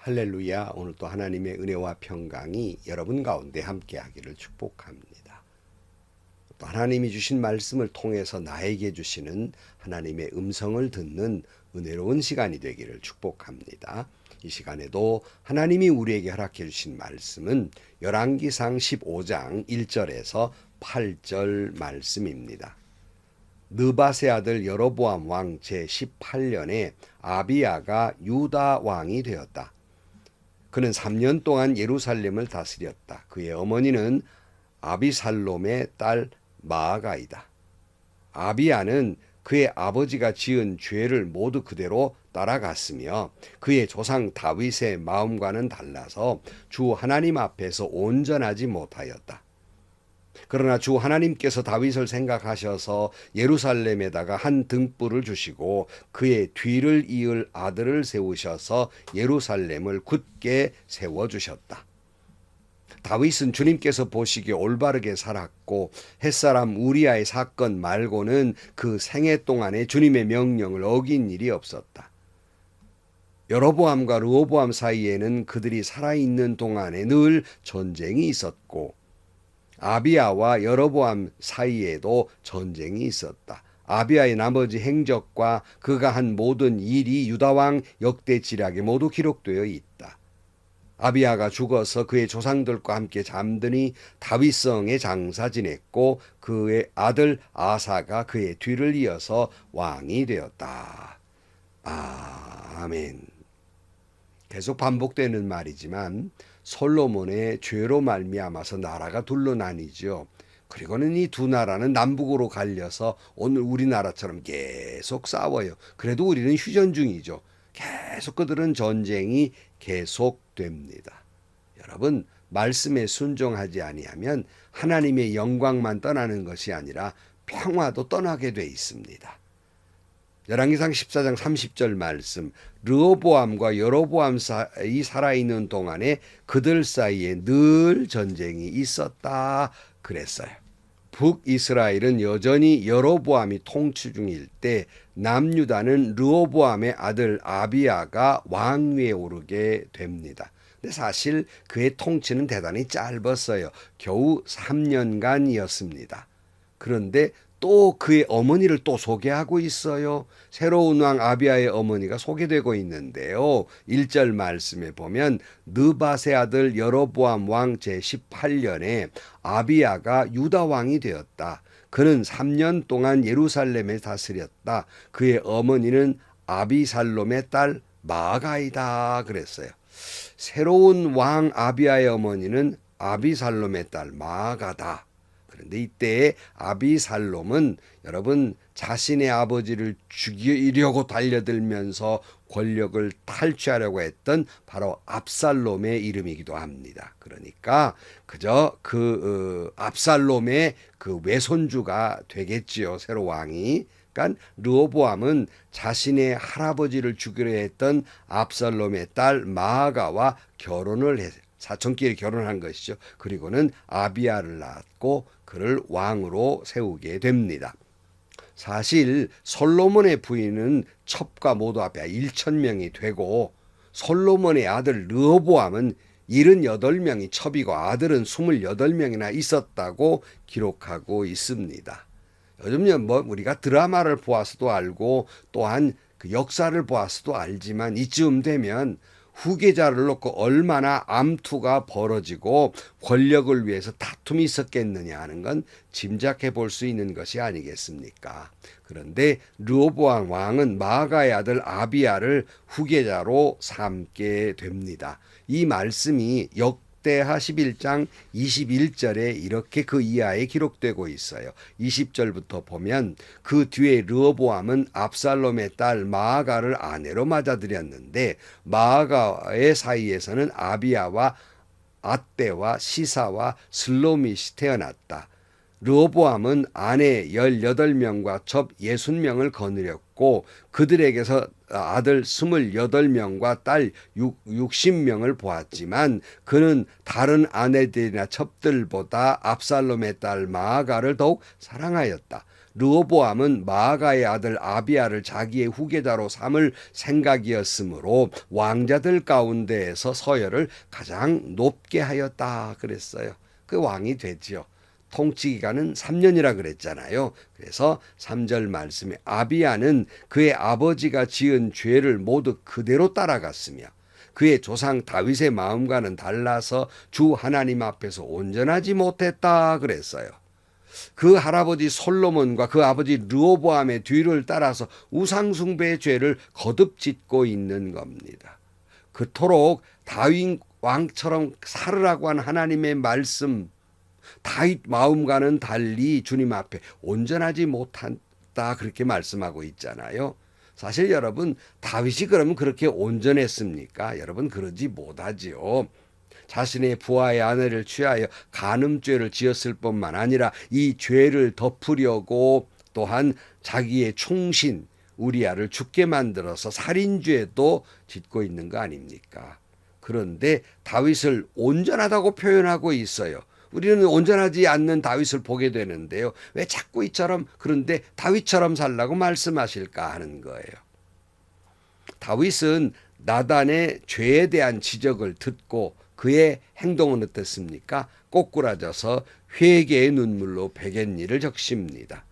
할렐루야. 오늘 또 하나님의 은혜와 평강이 여러분 가운데 함께하기를 축복합니다. 또 하나님이 주신 말씀을 통해서 나에게 주시는 하나님의 음성을 듣는 은혜로운 시간이 되기를 축복합니다. 이 시간에도 하나님이 우리에게 허락해 주신 말씀은 열왕기상 15장 1절에서 8절 말씀입니다. 느밧의 아들 여로보암 왕 제18년에 아비야가 유다 왕이 되었다. 그는 3년 동안 예루살렘을 다스렸다. 그의 어머니는 아비살롬의 딸 마아가이다. 아비야는 그의 아버지가 지은 죄를 모두 그대로 따라갔으며 그의 조상 다윗의 마음과는 달라서 주 하나님 앞에서 온전하지 못하였다. 그러나 주 하나님께서 다윗을 생각하셔서 예루살렘에다가 한 등불을 주시고 그의 뒤를 이을 아들을 세우셔서 예루살렘을 굳게 세워주셨다. 다윗은 주님께서 보시기에 올바르게 살았고 햇사람 우리아의 사건 말고는 그 생애 동안에 주님의 명령을 어긴 일이 없었다. 여로보암과 르호보암 사이에는 그들이 살아있는 동안에 늘 전쟁이 있었고 아비야와 여로보암 사이에도 전쟁이 있었다. 아비야의 나머지 행적과 그가 한 모든 일이 유다왕 역대지략에 모두 기록되어 있다. 아비야가 죽어서 그의 조상들과 함께 잠드니 다윗성에 장사 지냈고 그의 아들 아사가 그의 뒤를 이어서 왕이 되었다. 아멘. 계속 반복되는 말이지만 솔로몬의 죄로 말미암아서 나라가 둘로 나뉘죠. 그리고는 이 두 나라는 남북으로 갈려서 오늘 우리나라처럼 계속 싸워요. 그래도 우리는 휴전 중이죠. 계속 그들은 전쟁이 계속됩니다. 여러분, 말씀에 순종하지 아니하면 하나님의 영광만 떠나는 것이 아니라 평화도 떠나게 돼 있습니다. 열왕기상 14장 30절 말씀, 르호보암과 여로보암 사이 살아있는 동안에 그들 사이에 늘 전쟁이 있었다 그랬어요. 북이스라엘은 여전히 여로보암이 통치 중일 때 남유다는 르호보암의 아들 아비야가 왕위에 오르게 됩니다. 근데 사실 그의 통치는 대단히 짧았어요. 겨우 3년간이었습니다. 그런데 또 그의 어머니를 또 소개하고 있어요. 새로운 왕 아비야의 어머니가 소개되고 있는데요. 1절 말씀에 보면 느밧의 아들 여로보암 왕 제18년에 아비야가 유다 왕이 되었다. 그는 3년 동안 예루살렘에 다스렸다. 그의 어머니는 아비살롬의 딸 마아가이다 그랬어요. 새로운 왕 아비야의 어머니는 아비살롬의 딸 마아가다. 그런데 이때 아비살롬은 여러분 자신의 아버지를 죽이려고 달려들면서 권력을 탈취하려고 했던 바로 압살롬의 이름이기도 합니다. 그러니까 그저 압살롬의 그 외손주가 되겠지요. 새로 왕이. 그러니까 르호보암은 자신의 할아버지를 죽이려 했던 압살롬의 딸 마아가와 결혼을 했어요. 사촌끼리 결혼한 것이죠. 그리고는 아비야를 낳았고 그를 왕으로 세우게 됩니다. 사실 솔로몬의 부인은 첩과 모두 합해 1,000명이 되고 솔로몬의 아들 르호보암은 78명이 첩이고 아들은 28명이나 있었다고 기록하고 있습니다. 요즘 우리가 드라마를 보아서도 알고 또한 그 역사를 보아서도 알지만 이쯤 되면 후계자를 놓고 얼마나 암투가 벌어지고 권력을 위해서 다툼이 있었겠느냐 하는 건 짐작해 볼 수 있는 것이 아니겠습니까? 그런데 르호보암 왕은 마아가의 아들 아비야를 후계자로 삼게 됩니다. 이 말씀이 역대하 11장 21절에 이렇게 그 이하에 기록되고 있어요. 20절부터 보면 그 뒤에 르호보암은 압살롬의 딸 마아가를 아내로 맞아들였는데 마아가의 사이에서는 아비야와 앗대와 시사와 슬로밋이 태어났다. 르호보암은 아내 18명과 첩 60명을 거느렸고 그들에게서 아들 28명과 딸 60명을 보았지만 그는 다른 아내들이나 첩들보다 압살롬의 딸 마아가를 더욱 사랑하였다. 르호보암은 마아가의 아들 아비야를 자기의 후계자로 삼을 생각이었으므로 왕자들 가운데에서 서열을 가장 높게 하였다 그랬어요. 그 왕이 되지요. 통치 기간은 3년이라 그랬잖아요. 그래서 3절 말씀에 아비야는 그의 아버지가 지은 죄를 모두 그대로 따라갔으며 그의 조상 다윗의 마음과는 달라서 주 하나님 앞에서 온전하지 못했다 그랬어요. 그 할아버지 솔로몬과 그 아버지 르호보암의 뒤를 따라서 우상숭배의 죄를 거듭 짓고 있는 겁니다. 그토록 다윗 왕처럼 살으라고 한 하나님의 말씀, 다윗 마음과는 달리 주님 앞에 온전하지 못한다 그렇게 말씀하고 있잖아요. 사실 여러분, 다윗이 그러면 그렇게 온전했습니까? 여러분, 그러지 못하지요. 자신의 부하의 아내를 취하여 간음죄를 지었을 뿐만 아니라 이 죄를 덮으려고 또한 자기의 충신 우리아를 죽게 만들어서 살인죄도 짓고 있는 거 아닙니까? 그런데 다윗을 온전하다고 표현하고 있어요. 우리는 온전하지 않는 다윗을 보게 되는데요. 왜 자꾸 이처럼 그런데 다윗처럼 살라고 말씀하실까 하는 거예요. 다윗은 나단의 죄에 대한 지적을 듣고 그의 행동은 어땠습니까? 꼬꾸라져서 회개의 눈물로 베갯일을 적십니다.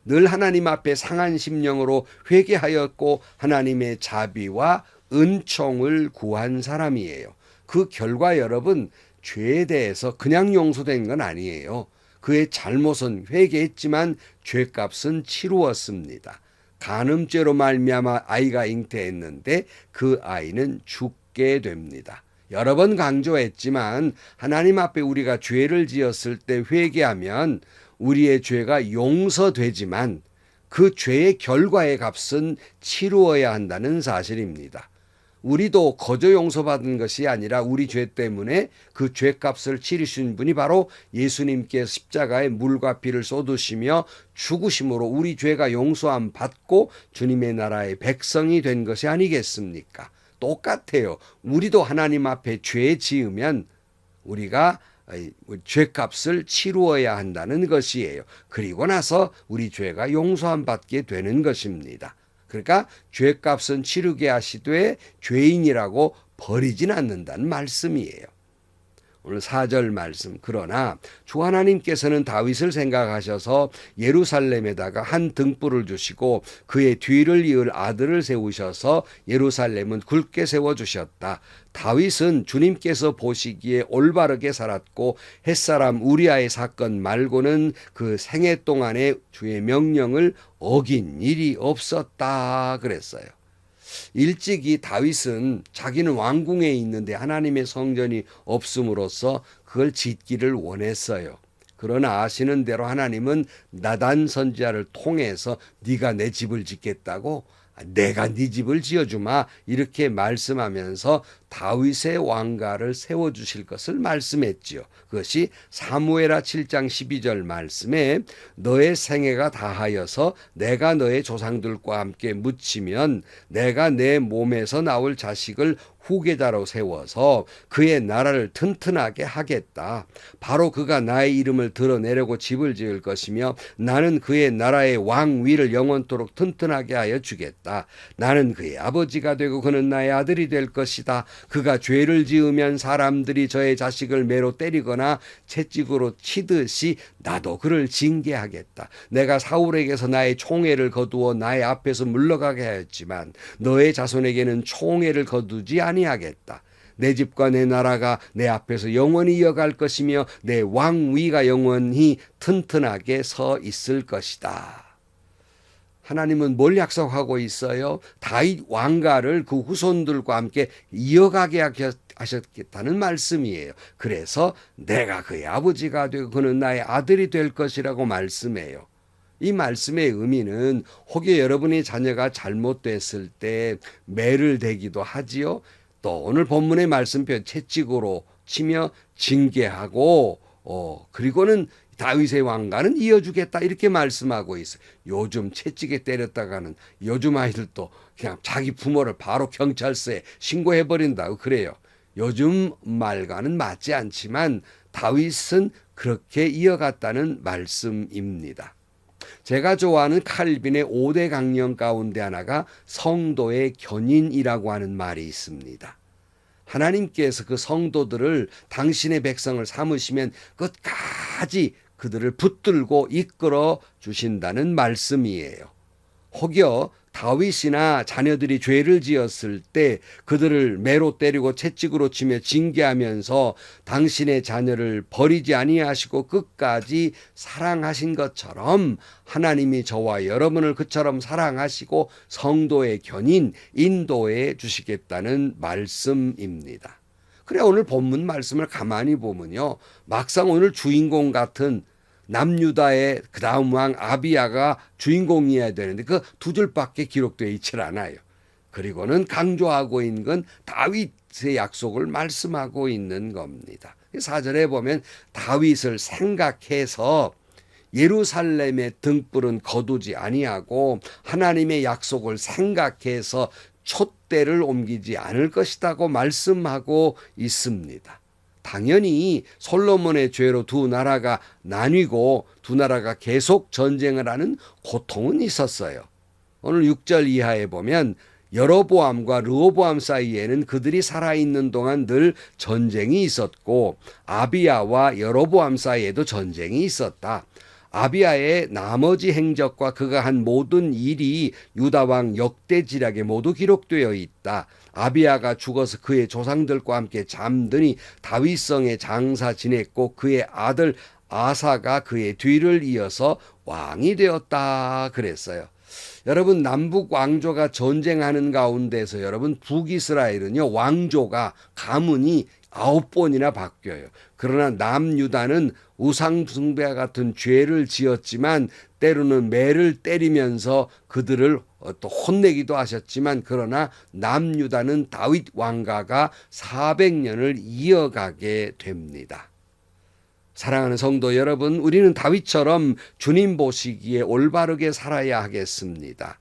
늘 하나님 앞에 상한 심령으로 회개하였고 하나님의 자비와 은총을 구한 사람이에요. 그 결과 여러분, 죄에 대해서 그냥 용서된 건 아니에요. 그의 잘못은 회개했지만 죄값은 치루었습니다. 간음죄로 말미암아 아이가 잉태했는데 그 아이는 죽게 됩니다. 여러 번 강조했지만 하나님 앞에 우리가 죄를 지었을 때 회개하면 우리의 죄가 용서되지만 그 죄의 결과의 값은 치루어야 한다는 사실입니다. 우리도 거저 용서받은 것이 아니라 우리 죄 때문에 그 죄값을 치르신 분이 바로 예수님께서 십자가에 물과 피를 쏟으시며 죽으심으로 우리 죄가 용서함 받고 주님의 나라의 백성이 된 것이 아니겠습니까? 똑같아요. 우리도 하나님 앞에 죄 지으면 우리가 죄값을 치루어야 한다는 것이에요. 그리고 나서 우리 죄가 용서함 받게 되는 것입니다. 그러니까 죄값은 치르게 하시되 죄인이라고 버리진 않는다는 말씀이에요. 오늘 4절 말씀. 그러나 주 하나님께서는 다윗을 생각하셔서 예루살렘에다가 한 등불을 주시고 그의 뒤를 이을 아들을 세우셔서 예루살렘은 굵게 세워주셨다. 다윗은 주님께서 보시기에 올바르게 살았고 햇사람 우리아의 사건 말고는 그 생애 동안에 주의 명령을 어긴 일이 없었다 그랬어요. 일찍이 다윗은 자기는 왕궁에 있는데 하나님의 성전이 없음으로써 그걸 짓기를 원했어요. 그러나 아시는 대로 하나님은 나단 선지자를 통해서 네가 내 집을 짓겠다고? 내가 네 집을 지어주마 이렇게 말씀하면서 다윗의 왕가를 세워주실 것을 말씀했지요. 그것이 사무엘하 7장 12절 말씀에 너의 생애가 다하여서 내가 너의 조상들과 함께 묻히면 내가 내 몸에서 나올 자식을 후계자로 세워서 그의 나라를 튼튼하게 하겠다. 바로 그가 나의 이름을 드러내려고 집을 지을 것이며 나는 그의 나라의 왕위를 영원토록 튼튼하게 하여 주겠다. 나는 그의 아버지가 되고 그는 나의 아들이 될 것이다. 그가 죄를 지으면 사람들이 저의 자식을 매로 때리거나 채찍으로 치듯이 나도 그를 징계하겠다. 내가 사울에게서 나의 총애를 거두어 나의 앞에서 물러가게 하였지만 너의 자손에게는 총애를 거두지 아니하겠다. 내 집과 내 나라가 내 앞에서 영원히 이어갈 것이며 내 왕위가 영원히 튼튼하게 서 있을 것이다. 하나님은 뭘 약속하고 있어요? 다윗 왕가를 그 후손들과 함께 이어가게 하셨겠다는 말씀이에요. 그래서 내가 그의 아버지가 되고 그는 나의 아들이 될 것이라고 말씀해요. 이 말씀의 의미는 혹여 여러분의 자녀가 잘못됐을 때 매를 대기도 하지요. 또 오늘 본문의 말씀표 채찍으로 치며 징계하고 그리고는 다윗의 왕가는 이어주겠다 이렇게 말씀하고 있어요. 요즘 채찍에 때렸다가는 요즘 아이들도 그냥 자기 부모를 바로 경찰서에 신고해버린다고 그래요. 요즘 말과는 맞지 않지만 다윗은 그렇게 이어갔다는 말씀입니다. 제가 좋아하는 칼빈의 5대 강령 가운데 하나가 성도의 견인이라고 하는 말이 있습니다. 하나님께서 그 성도들을 당신의 백성을 삼으시면 끝까지 그들을 붙들고 이끌어 주신다는 말씀이에요. 혹여 다윗이나 자녀들이 죄를 지었을 때 그들을 매로 때리고 채찍으로 치며 징계하면서 당신의 자녀를 버리지 아니하시고 끝까지 사랑하신 것처럼 하나님이 저와 여러분을 그처럼 사랑하시고 성도의 견인 인도해 주시겠다는 말씀입니다. 그래 오늘 본문 말씀을 가만히 보면요. 막상 오늘 주인공 같은 남유다의 그 다음 왕 아비야가 주인공이어야 되는데 그 두 줄밖에 기록되어 있질 않아요. 그리고는 강조하고 있는 건 다윗의 약속을 말씀하고 있는 겁니다. 4절에 보면 다윗을 생각해서 예루살렘의 등불은 거두지 아니하고 하나님의 약속을 생각해서 촛대를 옮기지 않을 것이라고 말씀하고 있습니다. 당연히 솔로몬의 죄로 두 나라가 나뉘고 두 나라가 계속 전쟁을 하는 고통은 있었어요. 오늘 6절 이하에 보면 여로보암과 르호보암 사이에는 그들이 살아있는 동안 늘 전쟁이 있었고 아비야와 여로보암 사이에도 전쟁이 있었다. 아비야의 나머지 행적과 그가 한 모든 일이 유다왕 역대지략에 모두 기록되어 있다. 아비야가 죽어서 그의 조상들과 함께 잠드니 다윗성에 장사 지냈고 그의 아들 아사가 그의 뒤를 이어서 왕이 되었다 그랬어요. 여러분 남북 왕조가 전쟁하는 가운데서 여러분 북이스라엘은요 왕조가 가문이 9번이나 바뀌어요. 그러나 남유다는 우상숭배와 같은 죄를 지었지만 때로는 매를 때리면서 그들을 또 혼내기도 하셨지만 그러나 남유다는 다윗 왕가가 400년을 이어가게 됩니다. 사랑하는 성도 여러분, 우리는 다윗처럼 주님 보시기에 올바르게 살아야 하겠습니다.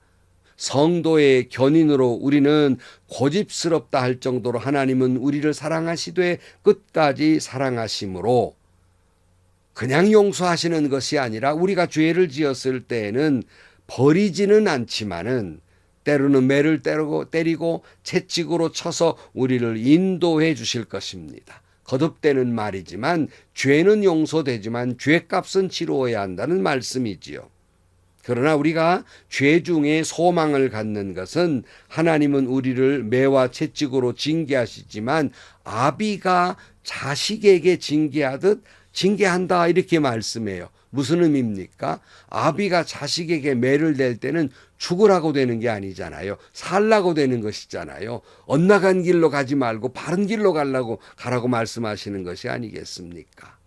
성도의 견인으로 우리는 고집스럽다 할 정도로 하나님은 우리를 사랑하시되 끝까지 사랑하심으로 그냥 용서하시는 것이 아니라 우리가 죄를 지었을 때에는 버리지는 않지만은 때로는 매를 때리고 채찍으로 쳐서 우리를 인도해 주실 것입니다. 거듭되는 말이지만 죄는 용서되지만 죄값은 치루어야 한다는 말씀이지요. 그러나 우리가 죄 중에 소망을 갖는 것은 하나님은 우리를 매와 채찍으로 징계하시지만 아비가 자식에게 징계하듯 징계한다 이렇게 말씀해요. 무슨 의미입니까? 아비가 자식에게 매를 댈 때는 죽으라고 되는 게 아니잖아요. 살라고 되는 것이잖아요. 엇나간 길로 가지 말고 바른 길로 가라고 말씀하시는 것이 아니겠습니까?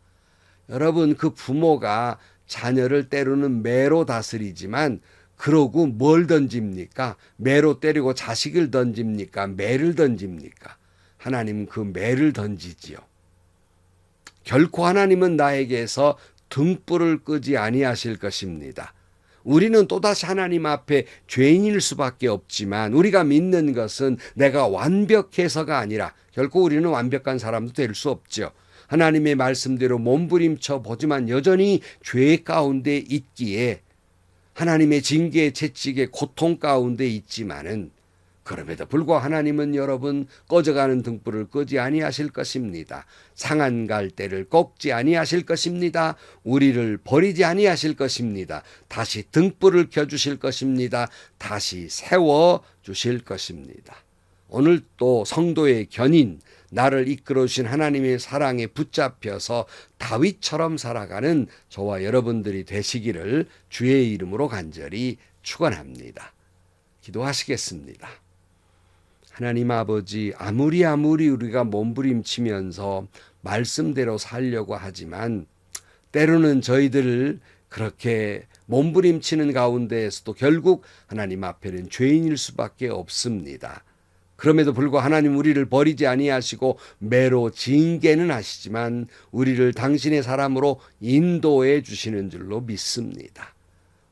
여러분 그 부모가 자녀를 때로는 매로 다스리지만 그러고 뭘 던집니까? 매로 때리고 자식을 던집니까? 매를 던집니까? 하나님은 그 매를 던지지요. 결코 하나님은 나에게서 등불을 끄지 아니하실 것입니다. 우리는 또다시 하나님 앞에 죄인일 수밖에 없지만 우리가 믿는 것은 내가 완벽해서가 아니라 결코 우리는 완벽한 사람도 될 수 없죠. 하나님의 말씀대로 몸부림쳐 보지만 여전히 죄 가운데 있기에 하나님의 징계의 채찍의 고통 가운데 있지만은 그럼에도 불구하고 하나님은 여러분 꺼져가는 등불을 끄지 아니하실 것입니다. 상한 갈대를 꺾지 아니하실 것입니다. 우리를 버리지 아니하실 것입니다. 다시 등불을 켜주실 것입니다. 다시 세워주실 것입니다. 오늘 또 성도의 견인 나를 이끌어 주신 하나님의 사랑에 붙잡혀서 다윗처럼 살아가는 저와 여러분들이 되시기를 주의 이름으로 간절히 축원합니다. 기도하시겠습니다. 하나님 아버지 아무리 우리가 몸부림치면서 말씀대로 살려고 하지만 때로는 저희들을 그렇게 몸부림치는 가운데에서도 결국 하나님 앞에는 죄인일 수밖에 없습니다. 그럼에도 불구하고 하나님 우리를 버리지 아니하시고 매로 징계는 하시지만 우리를 당신의 사람으로 인도해 주시는 줄로 믿습니다.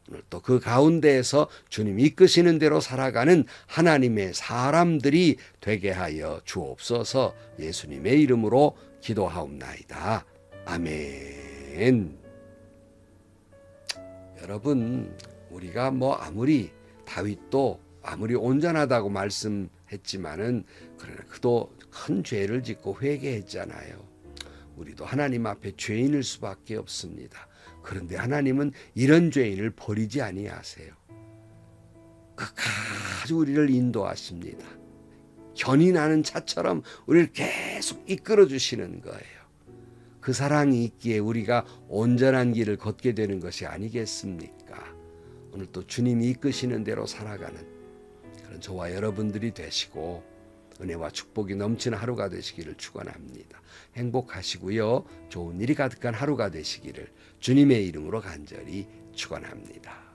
오늘 또 그 가운데에서 주님 이끄시는 대로 살아가는 하나님의 사람들이 되게 하여 주옵소서. 예수님의 이름으로 기도하옵나이다. 아멘. 여러분, 우리가 아무리 다윗도 아무리 온전하다고 말씀했지만은 그러나 그도 큰 죄를 짓고 회개했잖아요. 우리도 하나님 앞에 죄인일 수밖에 없습니다. 그런데 하나님은 이런 죄인을 버리지 아니하세요. 끝까지 우리를 인도하십니다. 견이 나는 차처럼 우리를 계속 이끌어 주시는 거예요. 그 사랑이 있기에 우리가 온전한 길을 걷게 되는 것이 아니겠습니까? 오늘 또 주님이 이끄시는 대로 살아가는 그런 저와 여러분들이 되시고 은혜와 축복이 넘치는 하루가 되시기를 축원합니다. 행복하시고요. 좋은 일이 가득한 하루가 되시기를 주님의 이름으로 간절히 축원합니다.